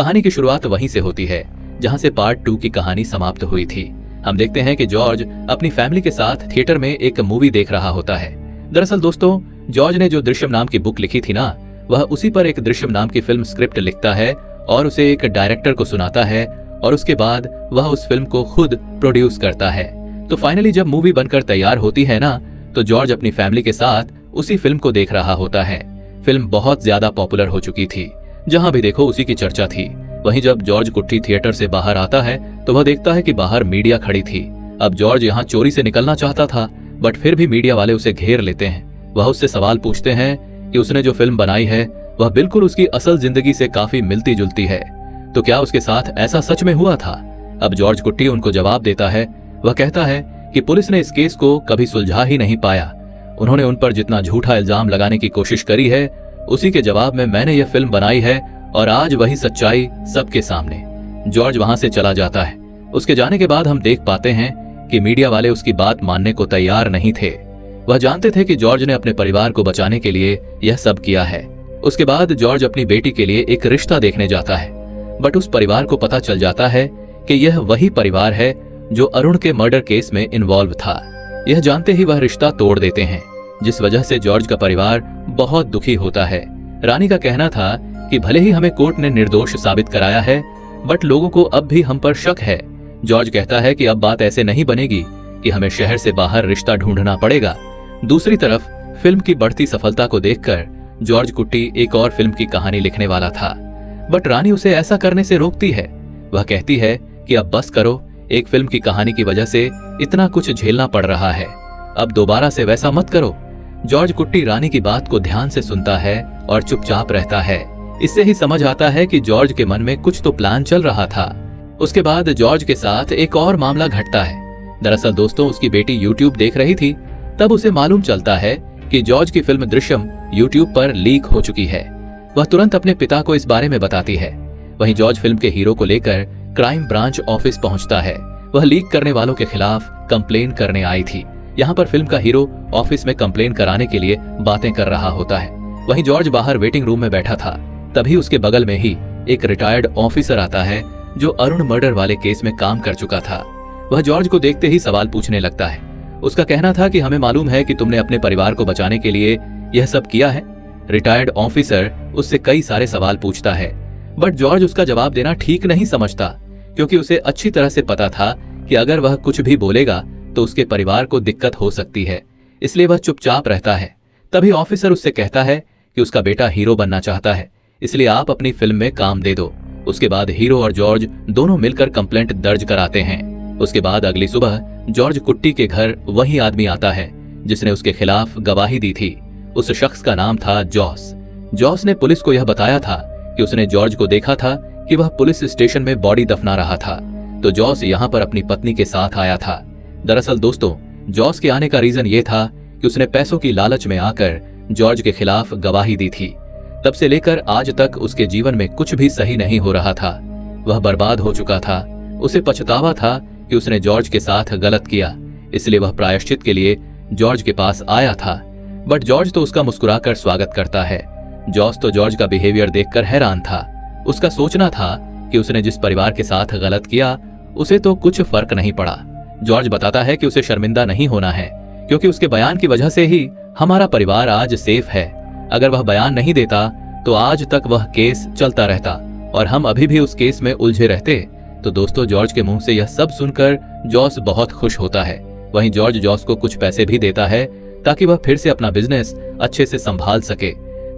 कहानी की शुरुआत वहीं से होती है जहां से पार्ट 2 की कहानी समाप्त हुई थी। हम देखते हैं कि जॉर्ज अपनी फैमिली के साथ थिएटर में एक मूवी देख रहा होता है। दरअसल दोस्तों, जॉर्ज ने जो दृश्यम नाम की बुक लिखी थी ना, वह उसी पर एक दृश्यम नाम की फिल्म स्क्रिप्ट लिखता है और उसे एक डायरेक्टर को सुनाता है और उसके बाद वह उस फिल्म को खुद प्रोड्यूस करता है। तो फाइनली जब मूवी बनकर तैयार होती है ना, तो जॉर्ज अपनी फैमिली के साथ उसी फिल्म को देख रहा होता है। फिल्म बहुत ज्यादा पॉपुलर हो चुकी थी, जहां भी देखो उसी की चर्चा थी। वहीं जब जॉर्ज कुट्टी थिएटर से बाहर आता है तो वह देखता है कि बाहर मीडिया खड़ी थी। अब जॉर्ज यहाँ चोरी से निकलना चाहता था, बट फिर भी मीडिया वाले उसे घेर लेते हैं। वह उससे सवाल पूछते हैं कि उसने जो फिल्म बनाई है वह बिल्कुल उसकी असल जिंदगी से काफी मिलती जुलती है, तो क्या उसके साथ ऐसा सच में हुआ था? अब जॉर्ज कुट्टी उनको जवाब देता है। वह कहता है कि पुलिस ने इस केस को कभी सुलझा ही नहीं पाया। उन्होंने उन पर जितना झूठा इल्जाम लगाने की कोशिश करी है, उसी के जवाब में मैंने यह फिल्म बनाई है और आज वही सच्चाई सबके सामने। जॉर्ज वहां से चला जाता है। उसके जाने के बाद हम देख पाते हैं कि मीडिया वाले उसकी बात मानने को तैयार नहीं थे। वह जानते थे कि जॉर्ज ने अपने परिवार को बचाने के लिए यह सब किया है। उसके बाद जॉर्ज अपनी बेटी के लिए एक रिश्ता देखने जाता है, बट उस परिवार को पता चल जाता है कि यह वही परिवार है जो अरुण के मर्डर केस में इन्वॉल्व था। यह जानते ही वह रिश्ता तोड़ देते हैं, जिस वजह से जॉर्ज का परिवार बहुत दुखी होता है। रानी का कहना था कि भले ही हमें कोर्ट ने निर्दोष साबित कराया है, बट लोगों को अब भी हम पर शक है। जॉर्ज कहता है कि अब बात ऐसे नहीं बनेगी कि हमें शहर से बाहर रिश्ता ढूंढना पड़ेगा। दूसरी तरफ फिल्म की बढ़ती सफलता को देखकर जॉर्ज कुट्टी एक और फिल्म की कहानी लिखने वाला था, बट रानी उसे ऐसा करने से रोकती है। वह कहती है कि अब बस करो, एक फिल्म की कहानी की वजह से इतना कुछ झेलना पड़ रहा है, अब दोबारा से वैसा मत करो। जॉर्ज कुट्टी रानी की बात को ध्यान से सुनता है और चुपचाप रहता है। इससे ही समझ आता है कि जॉर्ज के मन में कुछ तो प्लान चल रहा था। उसके बाद जॉर्ज के साथ एक और मामला घटता है। दरअसल दोस्तों, उसकी बेटी यूट्यूब देख रही थी, तब उसे मालूम चलता है कि जॉर्ज की फिल्म दृश्यम यूट्यूब पर लीक हो चुकी है। वह तुरंत अपने पिता को इस बारे में बताती है। वहीं जॉर्ज फिल्म के हीरो को लेकर क्राइम ब्रांच ऑफिस पहुंचता है। वह लीक करने वालों के खिलाफ कंप्लेन करने आई थी। यहाँ पर फिल्म का हीरो ऑफिस में कंप्लेन कराने के लिए बातें कर रहा होता है। वहीं जॉर्ज बाहर वेटिंग रूम में बैठा था, तभी उसके बगल में ही एक रिटायर्ड ऑफिसर आता है जो अरुण मर्डर वाले केस में काम कर चुका था। वह जॉर्ज को देखते ही सवाल पूछने लगता है। उसका कहना था कि हमें मालूम है कि तुमने अपने परिवार को बचाने के लिए यह सब किया है। रिटायर्ड ऑफिसर उससे कई सारे सवाल पूछता है, बट जॉर्ज उसका जवाब देना ठीक नहीं समझता, क्योंकि उसे अच्छी तरह से पता था कि अगर वह कुछ भी बोलेगा तो उसके परिवार को दिक्कत हो सकती है, इसलिए वह चुपचाप रहता है। तभी ऑफिसर उससे कहता है कि उसका बेटा हीरो बनना चाहता है, इसलिए आप अपनी फिल्म में काम दे दो। उसके बाद हीरो और जॉर्ज दोनों मिलकर कंप्लेंट दर्ज कराते हैं। उसके बाद अगली सुबह जॉर्ज कुट्टी के घर वही आदमी आता है जिसने उसके खिलाफ गवाही दी थी। उस शख्स का नाम था जॉस। जॉस ने पुलिस को यह बताया था कि उसने जॉर्ज को देखा था कि वह पुलिस स्टेशन में बॉडी दफना रहा था, तो जॉस यहाँ पर अपनी पत्नी के साथ आया था। दरअसल दोस्तों, जॉस के आने का रीजन ये था कि उसने पैसों की लालच में आकर जॉर्ज के खिलाफ गवाही दी थी। तब से लेकर आज तक उसके जीवन में कुछ भी सही नहीं हो रहा था। वह बर्बाद हो चुका था। उसे पछतावा था कि उसने जॉर्ज के साथ गलत किया, इसलिए वह प्रायश्चित के लिए जॉर्ज के पास आया था। बट जॉर्ज तो उसका मुस्कुराकर स्वागत करता है। जॉस तो जॉर्ज का बिहेवियर देखकर हैरान था। उसका सोचना था कि उसने जिस परिवार के साथ गलत किया उसे तो कुछ फर्क नहीं पड़ा। जॉर्ज बताता है कि उसे शर्मिंदा नहीं होना है, क्योंकि उसके बयान की वजह से ही हमारा परिवार आज सेफ है। अगर वह बयान नहीं देता तो आज तक वह केस चलता रहता और हम अभी भी उस केस में उलझे रहते। तो दोस्तों, जॉर्ज के मुंह से यह सब सुनकर जॉस बहुत खुश होता है। वहीं जॉर्ज जॉस को कुछ पैसे भी देता है ताकि वह फिर से अपना बिजनेस अच्छे से संभाल सके।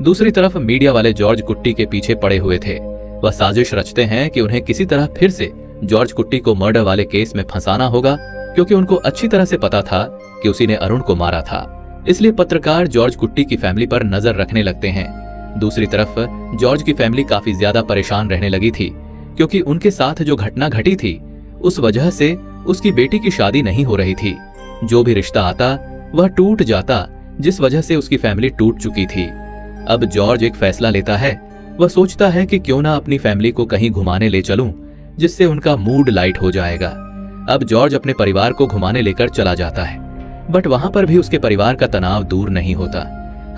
दूसरी तरफ मीडिया वाले जॉर्ज कुट्टी के पीछे पड़े हुए थे। वह साजिश रचते हैं कि उन्हें किसी तरह फिर से जॉर्ज कुट्टी को मर्डर वाले केस में फंसाना होगा, क्योंकि उनको अच्छी तरह से पता था कि उसी ने अरुण को मारा था। इसलिए पत्रकार जॉर्ज कुट्टी की फैमिली पर नजर रखने लगते हैं। दूसरी तरफ जॉर्ज की फैमिली काफी ज्यादा परेशान रहने लगी थी, क्योंकि उनके साथ जो घटना घटी थी उस वजह से उसकी बेटी की शादी नहीं हो रही थी। जो भी रिश्ता आता वह टूट जाता, जिस वजह से उसकी फैमिली टूट चुकी थी। अब जॉर्ज एक फैसला लेता है। वह सोचता है कि क्यों ना अपनी फैमिली को कहीं घुमाने ले चलूं, जिससे उनका मूड लाइट हो जाएगा। अब जॉर्ज अपने परिवार को घुमाने लेकर चला जाता है, बट वहां पर भी उसके परिवार का तनाव दूर नहीं होता।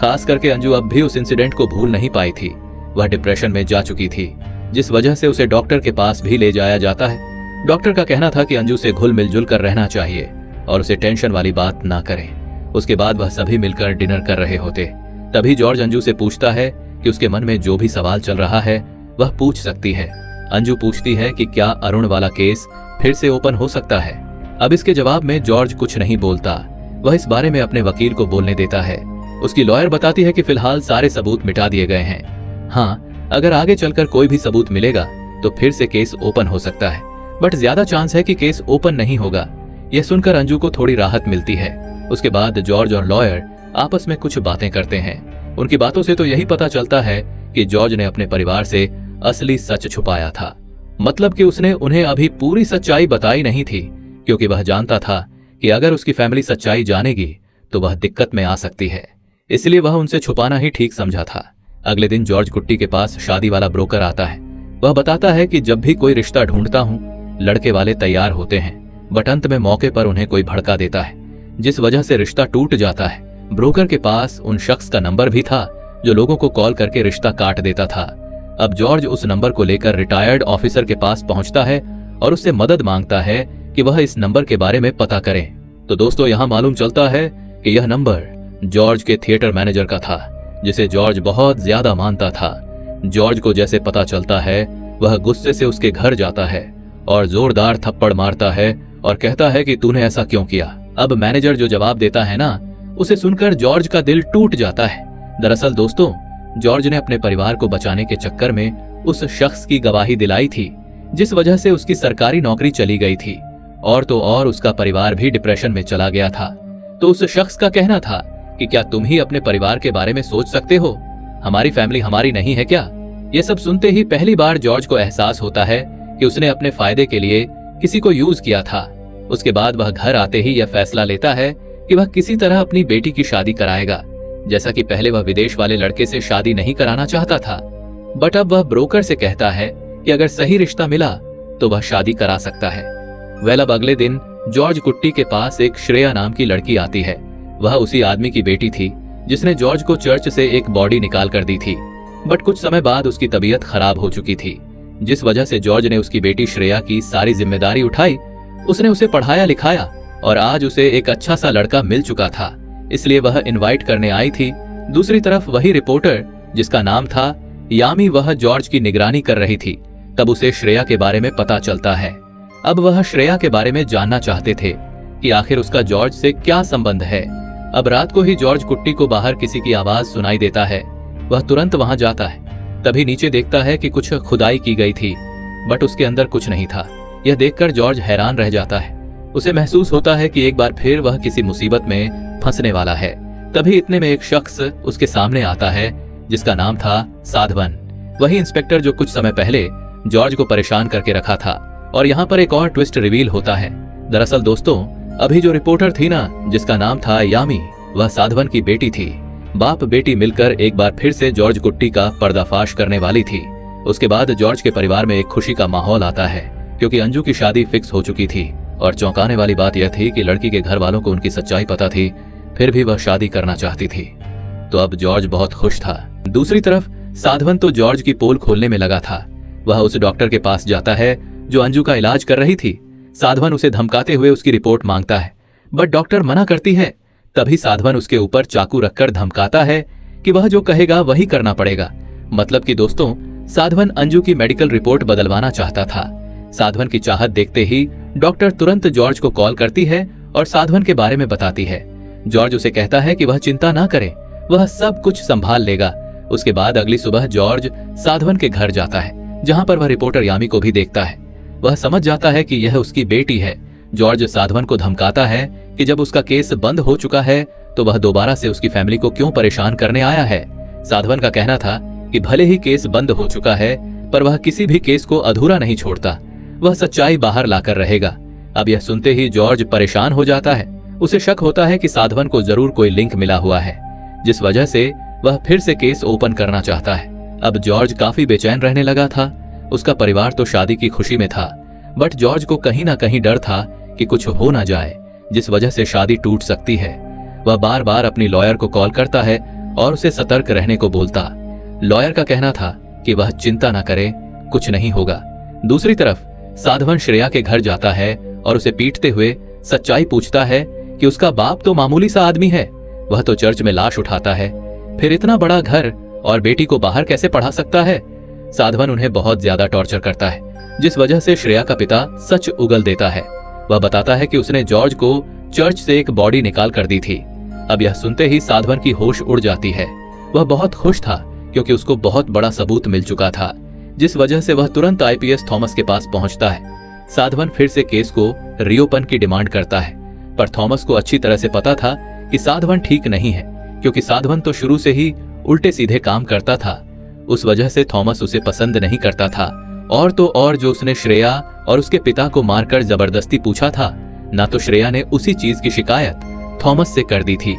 खास करके अंजू अब भी उस इंसिडेंट को भूल नहीं पाई थी। वह डिप्रेशन में जा चुकी थी। जिस वजह से उसे डॉक्टर के पास भी ले जाया जाता है। डॉक्टर का कहना था कि अंजू से घुल मिलजुल कर रहना चाहिए और उसे टेंशन वाली बात ना करें। उसके बाद वह सभी मिलकर डिनर कर रहे होते। तभी जॉर्ज अंजू से पूछता है कि उसके मन में जो भी सवाल चल रहा है वह पूछ सकती है। अंजू पूछती है कि क्या अरुण वाला केस फिर से ओपन हो सकता है। अब इसके जवाब में जॉर्ज कुछ नहीं बोलता। वह इस बारे में अपने वकील को बोलने देता है। उसकी लॉयर बताती है कि फिलहाल सारे सबूत मिटा दिए गए हैं। हाँ, अगर आगे चलकर कोई भी सबूत मिलेगा तो फिर से केस ओपन हो सकता है, बट ज्यादा चांस है कि केस ओपन नहीं होगा। यह सुनकर अंजू को थोड़ी राहत मिलती है। उसके बाद जॉर्ज और लॉयर आपस में कुछ बातें करते हैं। उनकी बातों से तो यही पता चलता है कि जॉर्ज ने अपने परिवार से असली सच छुपाया था। मतलब कि उसने उन्हें अभी पूरी सच्चाई बताई नहीं थी, क्योंकि वह जानता था कि अगर उसकी फैमिली सच्चाई जानेगी तो वह दिक्कत में आ सकती है। इसलिए वह उनसे छुपाना ही ठीक समझा था। अगले दिन जॉर्ज कुट्टी के पास शादी वाला ब्रोकर आता है। वह बताता है कि जब भी कोई रिश्ता ढूंढता हूँ लड़के वाले तैयार होते हैं, बट अंत में मौके पर उन्हें कोई भड़का देता है, जिस वजह से रिश्ता टूट जाता है। ब्रोकर के पास उन शख्स का नंबर भी था जो लोगों को कॉल करके रिश्ता काट देता था। अब जॉर्ज उस नंबर को लेकर रिटायर्ड ऑफिसर के पास पहुंचता है और उससे मदद मांगता है कि वह इस नंबर के बारे में पता करे। तो दोस्तों, यहाँ मालूम चलता है कि यह नंबर जॉर्ज के थिएटर मैनेजर का था, जिसे जॉर्ज बहुत ज्यादा मानता था। जॉर्ज को जैसे पता चलता है वह गुस्से से उसके घर जाता है और जोरदार थप्पड़ मारता है और कहता है कि तूने ऐसा क्यों किया। अब मैनेजर जो जवाब देता है ना, उसे सुनकर जॉर्ज का दिल टूट जाता है। दरअसल दोस्तों, जॉर्ज ने अपने परिवार को बचाने के चक्कर में उस शख्स की गवाही दिलाई थी, जिस वजह से उसकी सरकारी नौकरी चली गई थी, और तो और उसका परिवार भी डिप्रेशन में चला गया था। तो उस शख्स का कहना था कि क्या तुम ही अपने परिवार के बारे में सोच सकते हो, हमारी फैमिली हमारी नहीं है क्या। ये सब सुनते ही पहली बार जॉर्ज को एहसास होता है कि उसने अपने फायदे के लिए किसी को यूज किया था। उसके बाद वह घर आते ही यह फैसला लेता है कि वह किसी तरह अपनी बेटी की शादी कराएगा। जैसा कि पहले वह विदेश वाले लड़के से शादी नहीं कराना चाहता था, बट अब वह ब्रोकर से कहता है कि अगर सही रिश्ता मिला तो वह शादी करा सकता है। वेल, अब अगले दिन जॉर्ज कुट्टी के पास एक श्रेया नाम की लड़की आती है। वह उसी आदमी की बेटी थी जिसने जॉर्ज को चर्च से एक बॉडी निकाल कर दी थी, बट कुछ समय बाद उसकी तबीयत खराब हो चुकी थी, जिस वजह से जॉर्ज ने उसकी बेटी श्रेया की सारी जिम्मेदारी उठाई। उसने उसे पढ़ाया लिखाया और आज उसे एक अच्छा सा लड़का मिल चुका था, इसलिए वह इनवाइट करने आई थी। दूसरी तरफ वही रिपोर्टर जिसका नाम था यामी, वह जॉर्ज की निगरानी कर रही थी। तब उसे श्रेया के बारे में पता चलता है। अब वह श्रेया के बारे में जानना चाहते थे कि आखिर उसका जॉर्ज से क्या संबंध है। अब रात को ही जॉर्ज कुट्टी को बाहर किसी की आवाज सुनाई देता है। वह तुरंत वहां जाता है। तभी नीचे देखता है कि कुछ खुदाई की गई थी, बट उसके अंदर कुछ नहीं था। यह देखकर जॉर्ज हैरान रह जाता है। उसे महसूस होता है कि एक बार फिर वह किसी मुसीबत में फंसने वाला है। तभी इतने में एक शख्स उसके सामने आता है जिसका नाम था साधवन, वही इंस्पेक्टर जो कुछ समय पहले जॉर्ज को परेशान करके रखा था। और यहाँ पर एक और ट्विस्ट रिवील होता है। दरअसल दोस्तों, अभी जो रिपोर्टर थी ना जिसका नाम था यामी, वह साधवन की बेटी थी। बाप बेटी मिलकर एक बार फिर से जॉर्ज कुट्टी का पर्दाफाश करने वाली थी। उसके बाद जॉर्ज के परिवार में एक खुशी का माहौल आता है, क्योंकि अंजू की शादी फिक्स हो चुकी थी। और चौंकाने वाली बात यह थी कि लड़की के घर वालों को उनकी सच्चाई पता थी, फिर भी वह शादी करना चाहती थी। तो अब जॉर्ज बहुत खुश था। दूसरी तरफ साधवन तो जॉर्ज की पोल खोलने में लगा था। वह उस डॉक्टर के पास जाता है जो अंजू का इलाज कर रही थी। साधवन उसे धमकाते हुए उसकी रिपोर्ट मांगता है, बट डॉक्टर मना करती है। तभी साधवन उसके ऊपर चाकू रखकर धमकाता है कि वह जो कहेगा वही करना पड़ेगा। मतलब कि दोस्तों, साधवन अंजू की मेडिकल रिपोर्ट बदलवाना चाहता था। साधवन की चाहत देखते ही डॉक्टर तुरंत जॉर्ज को कॉल करती है और साधवन के बारे में बताती है। जॉर्ज उसे कहता है कि वह चिंता ना करे, वह सब कुछ संभाल लेगा। उसके बाद अगली सुबह जॉर्ज साधवन के घर जाता है, जहां पर वह रिपोर्टर यामी को भी देखता है। वह समझ जाता है कि यह उसकी बेटी है। जॉर्ज साधवन को धमकाता है कि जब उसका केस बंद हो चुका है तो वह दोबारा से उसकी फैमिली को क्यों परेशान करने आया है। साधवन का कहना था कि भले ही केस बंद हो चुका है, पर वह किसी भी केस को अधूरा नहीं छोड़ता, वह सच्चाई बाहर लाकर रहेगा। अब यह सुनते ही जॉर्ज परेशान हो जाता है। उसे शक होता है कि साधवन को जरूर कोई लिंक मिला हुआ है, जिस वजह से वह फिर से केस ओपन करना चाहता है। अब जॉर्ज काफी बेचैन रहने लगा था। उसका परिवार तो शादी की खुशी में था, बट जॉर्ज को कहीं ना कहीं डर था कि कुछ हो ना जाए, जिस वजह से शादी टूट सकती है। वह बार बार अपनी लॉयर को कॉल करता है और उसे सतर्क रहने को बोलता। लॉयर का कहना था कि वह चिंता न करे, कुछ नहीं होगा। दूसरी तरफ साधवन श्रेया के घर जाता है और उसे पीटते हुए सच्चाई पूछता है कि उसका बाप तो मामूली सा आदमी है, वह तो चर्च में लाश उठाता है, फिर इतना बड़ा घर और बेटी को बाहर कैसे पढ़ा सकता है। साधवन उन्हें बहुत ज्यादा टॉर्चर करता है, जिस वजह से श्रेया का पिता सच उगल देता है। वह बताता है कि उसने जॉर्ज को चर्च से एक बॉडी निकाल कर दी थी। अब यह सुनते ही साधवन की होश उड़ जाती है। वह बहुत खुश था क्योंकि उसको बहुत बड़ा सबूत मिल चुका था, जिस वजह से वह तुरंत आईपीएस थॉमस के पास पहुंचता है। साधवन फिर से केस को रीओपन की डिमांड करता है, पर थॉमस को अच्छी तरह से पता था कि साधवन ठीक नहीं है, क्योंकि साधवन तो शुरू से ही उल्टे सीधे काम करता था। उस वजह से थॉमस उसे पसंद नहीं करता था। और तो और जो उसने श्रेया और उसके पिता को मारकर जबरदस्ती पूछा था, ना तो श्रेया ने उसी चीज की शिकायत थॉमस से कर दी थी,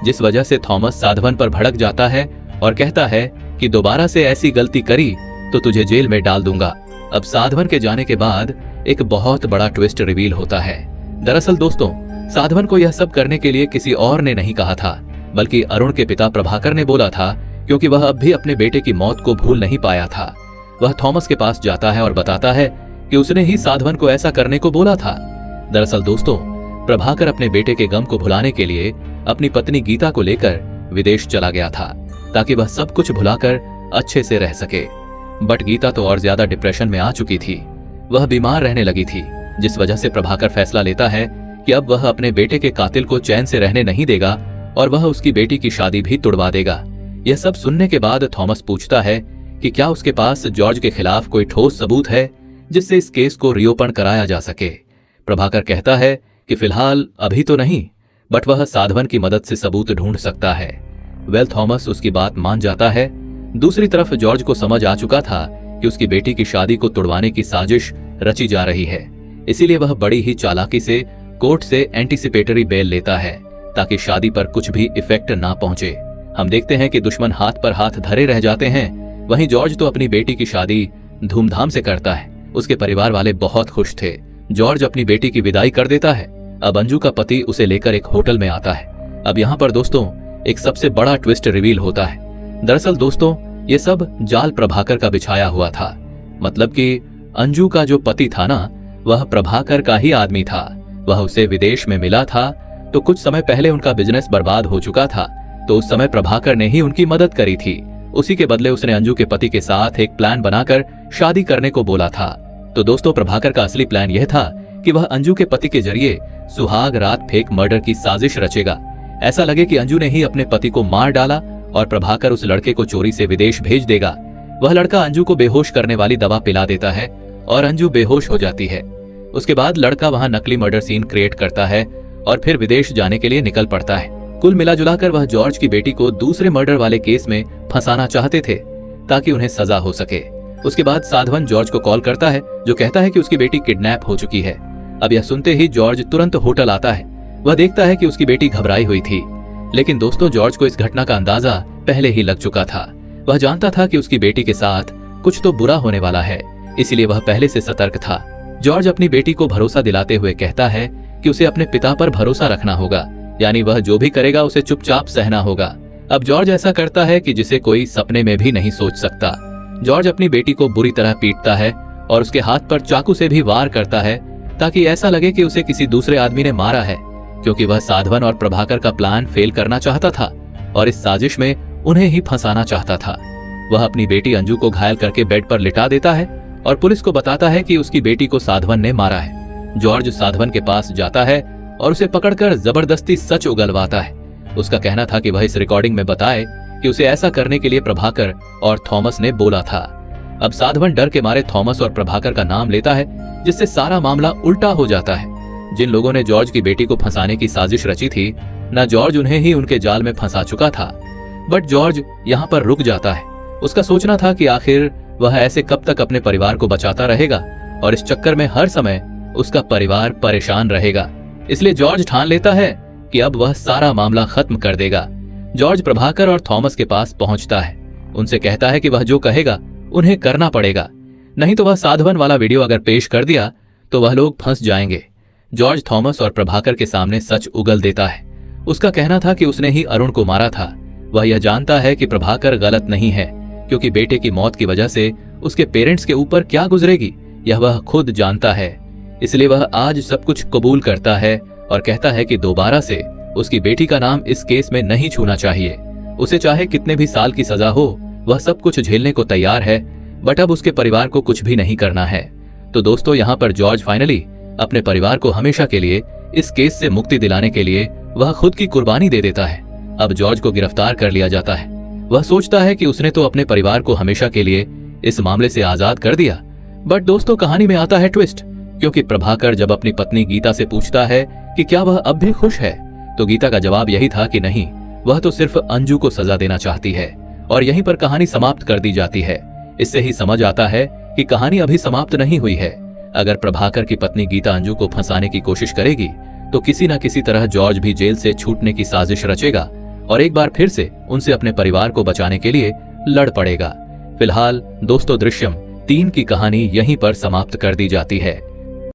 जिस वजह से थॉमस साधवन पर भड़क जाता है और कहता है कि दोबारा से ऐसी गलती करी तो तुझे जेल में डाल दूंगा। अब साधवन के जाने के बाद एक बहुत बड़ा ट्विस्ट रिवील होता है। दरअसल दोस्तों, साधवन को यह सब करने के लिए किसी और ने नहीं कहा था, बल्कि अरुण के पिता प्रभाकर ने बोला था, क्योंकि वह अब भी अपने बेटे की मौत को भूल नहीं पाया था। वह थॉमस के पास जाता है और बताता है कि उसने ही साधवन को ऐसा करने को बोला था। दरअसल दोस्तों, प्रभाकर अपने बेटे के गम को भुलाने के लिए अपनी पत्नी गीता को लेकर विदेश चला गया था, ताकि वह सब कुछ भुलाकर अच्छे से रह सके। बट गीता तो और ज्यादा डिप्रेशन में आ चुकी थी, वह बीमार रहने लगी थी, जिस वजह से प्रभाकर फैसला लेता है कि अब वह अपने बेटे के कातिल को चैन से रहने नहीं देगा और वह उसकी बेटी की शादी भी तुड़वा देगा। यह सब सुनने के बाद थॉमस पूछता है कि क्या उसके पास जॉर्ज के खिलाफ कोई ठोस सबूत है जिससे इस केस को रीओपन कराया जा सके। प्रभाकर कहता है कि फिलहाल अभी तो नहीं, बट वह साधवन की मदद से सबूत ढूंढ सकता है। वेल, थॉमस उसकी बात मान जाता है। दूसरी तरफ जॉर्ज को समझ आ चुका था कि उसकी बेटी की शादी को तुड़वाने की साजिश रची जा रही है, इसीलिए वह बड़ी ही चालाकी से कोर्ट से एंटीसिपेटरी बेल लेता है, ताकि शादी पर कुछ भी इफेक्ट ना पहुंचे। हम देखते हैं कि दुश्मन हाथ पर हाथ धरे रह जाते हैं। वहीं जॉर्ज तो अपनी बेटी की शादी धूमधाम से करता है। उसके परिवार वाले बहुत खुश थे। जॉर्ज अपनी बेटी की विदाई कर देता है। अब अंजू का पति उसे लेकर एक होटल में आता है। अब यहाँ पर दोस्तों एक सबसे बड़ा ट्विस्ट रिवील होता है। दरअसल दोस्तों, ये सब जाल प्रभाकर का बिछाया हुआ था। मतलब कि अंजू का जो पति था ना, वह प्रभाकर का ही आदमी था। वह उसे विदेश में मिला था, तो कुछ समय पहले उनका बिजनेस बर्बाद हो चुका था, तो उस समय प्रभाकर ने ही उनकी मदद करी थी। उसी के बदले उसने अंजू के पति के साथ एक प्लान बनाकर शादी करने को बोला था। तो दोस्तों, प्रभाकर का असली प्लान यह था कि वह अंजू के पति के जरिए सुहाग रात फेक मर्डर की साजिश रचेगा। ऐसा लगे कि अंजू ने ही अपने पति को मार डाला और प्रभाकर उस लड़के को चोरी से विदेश भेज देगा। वह लड़का अंजू को बेहोश करने वाली दवा पिला देता है और अंजू बेहोश हो जाती है। उसके बाद लड़का वहां नकली मर्डर सीन क्रिएट करता है और फिर विदेश जाने के लिए निकल पड़ता है। कुल मिलाजुलाकर वह जॉर्ज की बेटी को दूसरे मर्डर वाले केस में फंसाना चाहते थे, ताकि उन्हें सजा हो सके। उसके बाद साधवन जॉर्ज को कॉल करता है, जो कहता है कि उसकी बेटी किडनैप हो चुकी है। अब यह सुनते ही जॉर्ज तुरंत होटल आता है। वह देखता है कि उसकी बेटी घबराई हुई थी, लेकिन दोस्तों जॉर्ज को इस घटना का अंदाजा पहले ही लग चुका था। वह जानता था कि उसकी बेटी के साथ कुछ तो बुरा होने वाला है, इसलिए वह पहले से सतर्क था। जॉर्ज अपनी बेटी को भरोसा दिलाते हुए कहता है कि उसे अपने पिता पर भरोसा रखना होगा, यानी वह जो भी करेगा उसे चुपचाप सहना होगा। अब जॉर्ज ऐसा करता है कि जिसे कोई सपने में भी नहीं सोच सकता। जॉर्ज अपनी बेटी को बुरी तरह पीटता है और उसके हाथ पर चाकू से भी वार करता है, ताकि ऐसा लगे कि उसे किसी दूसरे आदमी ने मारा है, क्योंकि वह साधवन और प्रभाकर का प्लान फेल करना चाहता था और इस साजिश में उन्हें ही फंसाना चाहता था। वह अपनी बेटी अंजू को घायल करके बेड पर लिटा देता है और पुलिस को बताता है कि उसकी बेटी को साधवन ने मारा है। जॉर्ज साधवन के पास जाता है और उसे पकड़कर जबरदस्ती सच उगलवाता है। उसका कहना था कि वह इस रिकॉर्डिंग में बताए कि उसे ऐसा करने के लिए प्रभाकर और थॉमस ने बोला था। अब साधवन डर के मारे थॉमस और प्रभाकर का नाम लेता है, जिससे सारा मामला उल्टा हो जाता है। जिन लोगों ने जॉर्ज की बेटी को फंसाने की साजिश रची थी, न जॉर्ज उन्हें ही उनके जाल में फंसा चुका था। बट जॉर्ज यहाँ पर रुक जाता है। उसका सोचना था कि आखिर वह ऐसे कब तक अपने परिवार को बचाता रहेगा और इस चक्कर में हर समय उसका परिवार परेशान रहेगा। इसलिए जॉर्ज ठान लेता है कि अब वह सारा मामला खत्म कर देगा। जॉर्ज प्रभाकर और थॉमस के पास पहुंचता है। उनसे कहता है कि वह जो कहेगा उन्हें करना पड़ेगा, नहीं तो वह साधवन वाला वीडियो अगर पेश कर दिया तो वह लोग फंस जाएंगे। जॉर्ज थॉमस और प्रभाकर के सामने सच उगल देता है। उसका कहना था कि उसने ही अरुण को मारा था। वह यह जानता है कि प्रभाकर गलत नहीं है, क्योंकि बेटे की मौत की वजह से उसके पेरेंट्स के ऊपर क्या गुजरेगी यह वह खुद जानता है। इसलिए वह आज सब कुछ कबूल करता है और कहता है कि दोबारा से उसकी बेटी का नाम इस केस में नहीं छूना चाहिए। उसे चाहे कितने भी साल की सजा हो वह सब कुछ झेलने को तैयार है, बट अब उसके परिवार को कुछ भी नहीं करना है। तो दोस्तों यहाँ पर जॉर्ज फाइनली अपने परिवार को हमेशा के लिए इस केस से मुक्ति दिलाने के लिए वह खुद की कुर्बानी दे देता है। अब जॉर्ज को गिरफ्तार कर लिया जाता है। वह सोचता है कि उसने तो अपने परिवार को हमेशा के लिए इस मामले से आजाद कर दिया, बट दोस्तों कहानी में आता है ट्विस्ट, क्योंकि प्रभाकर जब अपनी पत्नी गीता से पूछता है कि क्या वह अब भी खुश है, तो गीता का जवाब यही था कि नहीं, वह तो सिर्फ अंजू को सजा देना चाहती है। और यहीं पर कहानी समाप्त कर दी जाती है। इससे ही समझ आता है कि कहानी अभी समाप्त नहीं हुई है। अगर प्रभाकर की पत्नी गीता अंजू को फंसाने की कोशिश करेगी तो किसी न किसी तरह जॉर्ज भी जेल से छूटने की साजिश रचेगा और एक बार फिर से उनसे अपने परिवार को बचाने के लिए लड़ पड़ेगा। फिलहाल दोस्तों दृश्यम 3 की कहानी यहीं पर समाप्त कर दी जाती है।